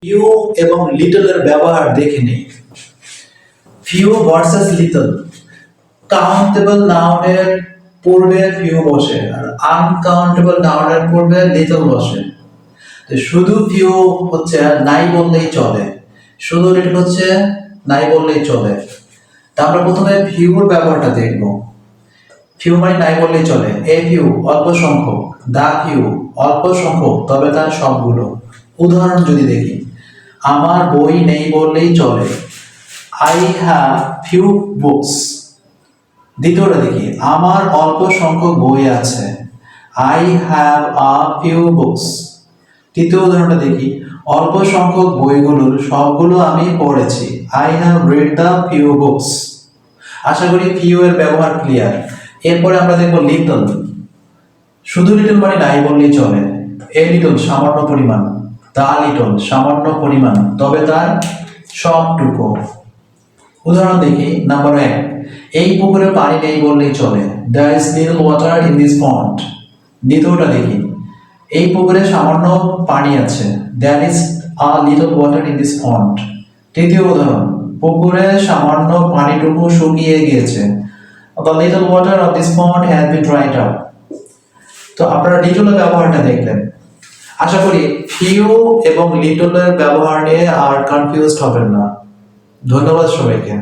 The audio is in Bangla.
ফিউ এবং লিটলের ব্যবহার দেখে নেই। Few versus little. কাউন্টেবল নাউনের পূর্বে ফিউ বসে আর আনকাউন্টেবল নাউনের পূর্বে লিটল বসে। তো শুধু ফিউ হচ্ছে নাই বললেই চলে, শুধু লিটল হচ্ছে নাই বললেই চলে। তা আমরা প্রথমে ফিউর ব্যবহারটা দেখব। ফিউ মানে নাই বললেই চলে। এ ফিউ অল্প সংখ্যক, দা ফিউ অল্প সংখ্যক তবে তার সবগুলো। উদাহরণ যদি দেখি, আমার বই নেই বললেই চলে, আই হ্যাভ ফিউ বুকস। দ্বিতীয়টা দেখি, আমার অল্প সংখ্যক বই আছে, I have a few books. তৃতীয় উদাহরণটা দেখি, অল্প সংখ্যক বইগুলোর সবগুলো আমি পড়েছি, I have read the few books. আশা করি ফিউ এর ব্যবহার ক্লিয়ার। এরপরে আমরা দেখব লিটল। শুধু লিটল মানে নাই বললেই চলে। এ লিটল সামান্য পরিমাণ, দা লিটল সামান্য পরিমাণ তবে তার সবটুকু। উদাহরণ দেখি, নাম্বার 1, এই পুকুরে পানি নেই বললেই চলে, there is little water in this pond। দ্বিতীয়টা দেখি, এই পুকুরে সামান্য পানি আছে, there is a little water in this pond। তৃতীয় উদাহরণ, পুকুরে সামান্য পানিটুকু শুকিয়ে গিয়েছে, the little water of this pond has been dried up। তো আপনারা লিটলের ব্যবহারটা দেখলেন। আশা করি ফিউ এবং লিটলের ব্যবহার নিয়ে আর কনফিউজড হবেন না। ধন্যবাদ সবাইকে।